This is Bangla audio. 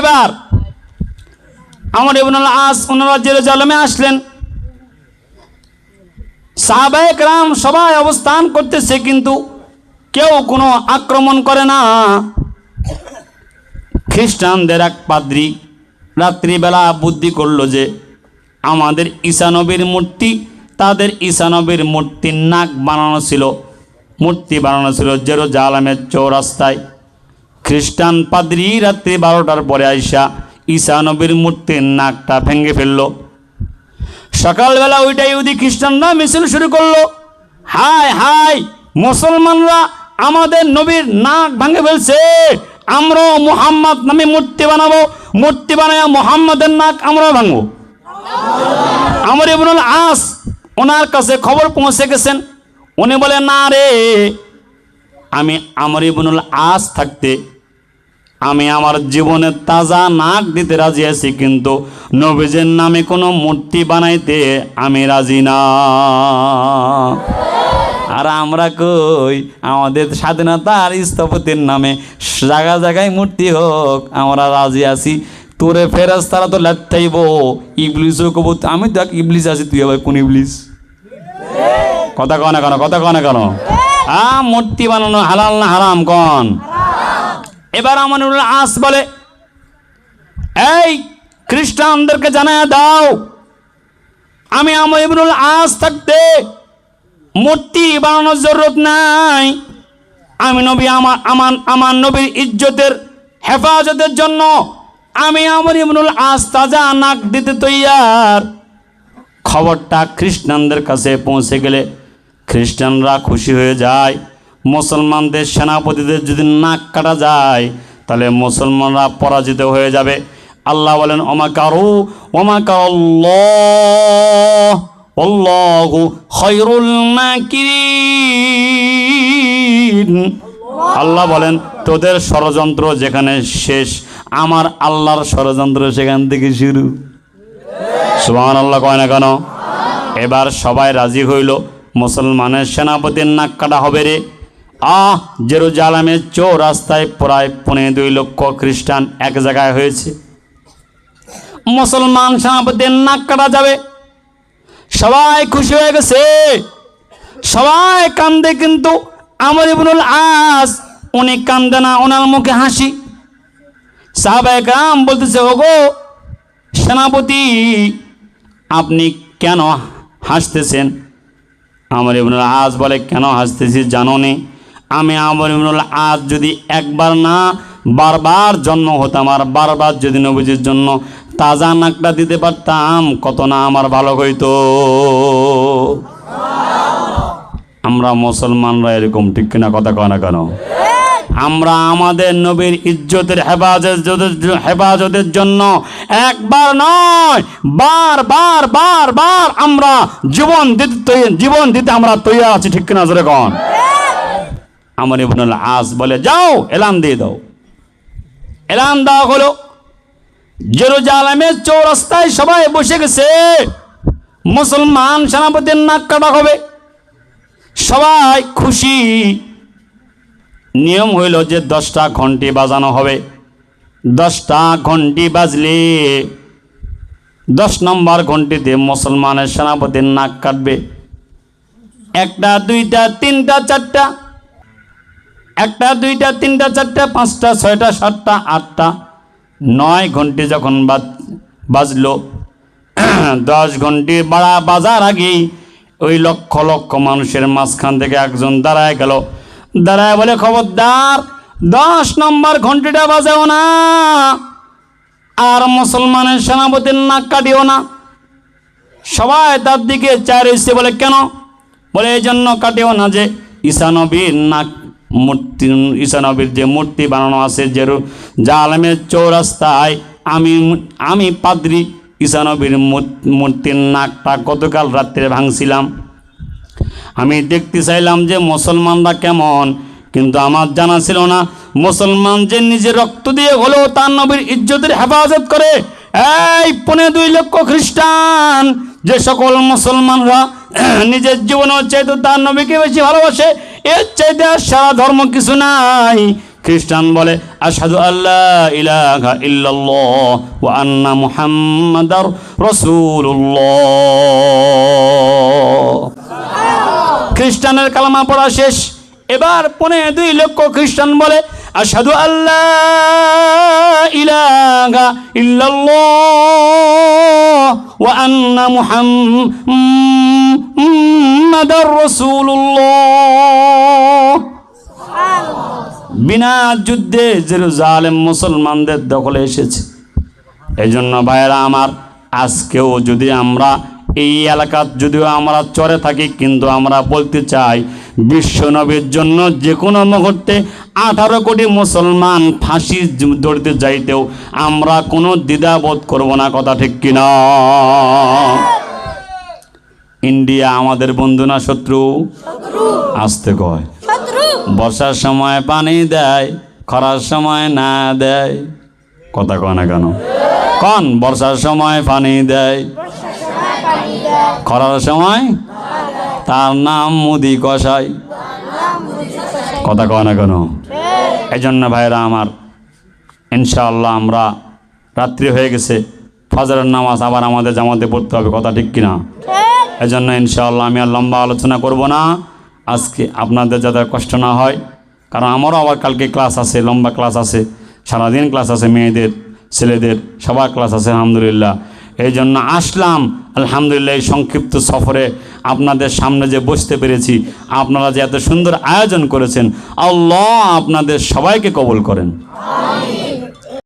এবার আমর ইবনুল আস ওনারা জেরুজালেমে আসলেন। সাহাবায়ে কেরাম সবাই অবস্থান করতেছে, কিন্তু কেউ কোনো আক্রমণ করে না। খ্রিস্টানদের এক পাদ্রী রাত্রিবেলা বুদ্ধি করলো যে আমাদের ঈসা নবীর মূর্তি, তাদের ঈসা নবীর মূর্তির নাক বানানো ছিল, মূর্তি বানানো ছিল জেরুজালেমের চৌরাস্তায়। খ্রিস্টান পাদ্রী রাত্রি 12টার পরে আইসা ঈসা নবীর মূর্তির নাকটা ভেঙে ফেললো। সকালবেলা ওইটা ইহুদি খ্রিস্টানরা মিছিল শুরু করলো, হায় হায় মুসলমানরা আমাদের নবীর নাক ভেঙে ফেলছে, আমরাও মুহাম্মদ নামে মূর্তি বানাবো, মূর্তি বানায় মুহাম্মদের নাক আমরাও ভাঙবো। আমর ইবনুল আস ওনার কাছে খবর পৌঁছে গেছেন। উনি বলে, না রে, আমি আমর ইবনুল আস থাকতে আমি আমার জীবনে তাজা নাক দিতে রাজি আছি, কিন্তু নবীজের নামে কোনো মূর্তি বানাইতে আমি রাজি না। আর আমরা কই আমাদের স্বাধীনতার স্থপতির নামে জায়গায় জায়গায় মূর্তি হোক, আমরা রাজি আছি। তোরে ফেরেশতারা তো লাত্তাইব, ইবলিসও কব আমি তো এক ইবলিস আছি, তুই আবার কোন ইবলিস? কথা কয় না কেন, কথা কয় না কেন? মূর্তি বানানো হালাল না হারাম কন? এবার আমর ইবনুল আস বলে, এই খ্রিস্টানদেরকে জানায় দাও আমি আমর ইবনুল আস থাকতে মূর্তি বানানোর জরুরত নাই। আমি নবী আমার নবীর ইজ্জতের হেফাজতের জন্য আমি আমর ইবনুল আস তাজা নাক দিতে তৈয়ার। খবরটা খ্রিস্টানদের কাছে পৌঁছে গেলে খ্রিস্টানরা খুশি হয়ে যায়। মুসলমানদের সেনাপতিদের যদি নাক কাটা যায় তাহলে মুসলমানরা পরাজিত হয়ে যাবে। আল্লাহ বলেন, ওমাকারু ওমাকারাল্লাহ আল্লাহু খায়রুল মাকিরিন। আল্লাহ বলেন, তোদের ষড়যন্ত্র যেখানে শেষ, আমার আল্লাহর ষড়যন্ত্র সেখান থেকে শুরু। সুবহানাল্লাহ কয় না কেন? এবার সবাই রাজি হইল, মুসলমানের সেনাপতির নাক কাটা হবে রে। জেরুজালেমের চৌরাস্তায় প্রায় 2.5 লক্ষ খ্রিস্টান এক জায়গায় হয়েছে, মুসলমান সেনাপতির নাক কাটা যাবে। সবাই খুশি হয়ে গেছে, সবাই কান্দে, কিন্তু আমর ইবনুল আস উনি কান্দে না, ওনার মুখে হাসি। সাহাবায়ে কেরাম বলতেছে, ওগো সেনাপতি, আপনি কেন হাসতেছেন? আমর ইবনুল আস বলে, কেন হাসতেছি জানো নি? আমি আমর ইবনুল আস যদি একবার না বারবার জন্ম হতাম, আর বারবার যদি নবীজির জন্য তাজা নাকটা দিতে পারতাম, কত না আমার ভালো হইতো। আমরা মুসলমানরা এরকম, ঠিক কিনা? কথা কয় না কেন? আমরা আমাদের নবীর ইজ্জতের হেফাজতের জন্য একবার নয়, বারবার বারবার আমরা জীবন দিতে আমরা তৈরি আছি, ঠিক কিনা? জোরে কন। আমর ইবনুল আস বলে, যাও এলান দিয়ে দাও। এলান দেওয়া হলো, জেরুজালেমের চৌরাস্তায় সবাই বসে গেছে, মুসলমান সেনাপতির নাক কাটা হবে, সবাই খুশি। নিয়ম হইল যে 10টা ঘন্টি বাজানো হবে। 10টা ঘন্টি বাজলে 10 নম্বর ঘন্টিতে মুসলমানের সেনাপতির নাক কাটবে। 1টা 2টা 3টা 4টা, 1টা 2টা 3টা 4টা 5টা 6টা 7টা 8টা 9 ঘন্টি যখন বাজলো, 10 ঘন্টি বাজার আগেই ওই লক্ষ লক্ষ মানুষের মাঝখান থেকে একজন দাঁড়ায় গেল। দাঁড়ায় বলে, খবরদার 10 নম্বর ঘন্টিটা বাজাও না, আর মুসলমানের সেনাপতির নাক কাটিও না। সবাই তার দিকে চায় রয়েছে, বলে কেন? বলে এই জন্য কাটিও না যে ঈসা নবীর যে মূর্তি বানানো আছে জেরুজালেমের চৌরাস্তায়, আমি পাদ্রী ঈসা নবীর মূর্তির নাকটা গতকাল রাত্রে ভাঙছিলাম। আমি দেখতে চাইলাম যে মুসলমানরা কেমন, কিন্তু আমার জানা ছিল না মুসলমান যে নিজের রক্ত দিয়ে হলেও তার নবীর ইজ্জতের হেফাজত করে। এই 2.5 লক্ষ খ্রিস্টান, যে সকল মুসলমানরা নিজের জীবনের চাইতে তার নবীকে বেশি ভালোবাসে, এর চাইতে আর সারা ধর্ম কিছু নাই। খ্রিস্টান বলে আশহাদু আল্লা ইলাহা ইল্লাল্লাহ ওয়া আন্না মুহাম্মাদার রাসূলুল্লাহ। খ্রিস্টানের কালেমা পড়া শেষ। এবার 2.5 লক্ষ খ্রিস্টান বলে আশহাদু আল্লা ইলাহা ইল্লাল্লাহ ওয়া আন্না মুহাম্মাদার রাসূলুল্লাহ। বিনা যুদ্ধে জেরুজালেম মুসলমানদের দখলে এসেছে। এই জন্য ভাইয়েরা আমার, আজকেও যদি আমরা এই এলাকার যদিও আমরা চরে থাকি, কিন্তু আমরা বলতে চাই বিশ্ব নবীর জন্য যে কোনো মুহূর্তে 18 কোটি মুসলমান ফাঁসি দৌড়তে যাইতেও আমরা কোনো দ্বিধাবোধ করব না। কথা ঠিক কিনা? ইন্ডিয়া আমাদের বন্ধু না শত্রু? আসতে কয়। বর্ষার সময় পানি দেয়, খরার সময় না দেয়। কথা কয় না কেন? কোন বর্ষার সময় পানি দেয়, খরার সময় তার নাম মুদি কষাই। কথা কয় না কেন? এই জন্য ভাইরা আমার, ইনশাআল্লাহ আমরা রাত্রি হয়ে গেছে, ফজরের নামাজ আবার আমাদের জামাতে পড়তে হবে। কথা ঠিক কিনা? এই জন্য ইনশাআল্লাহ আমি আর লম্বা আলোচনা করব না আজকে, আপনাদের যাতে কষ্ট না হয়, কারণ আমারও আবার কালকে ক্লাস আছে, লম্বা ক্লাস আছে, সারাদিন ক্লাস আছে, মেয়েদের ছেলেদের সবার ক্লাস আছে আলহামদুলিল্লাহ। এই জন্য আসলাম আলহামদুলিল্লাহ। এই সংক্ষিপ্ত সফরে আপনাদের সামনে যে বসতে পেরেছি, আপনারা যে এত সুন্দর আয়োজন করেছেন, আল্লাহ আপনাদের সবাইকে কবুল করেন।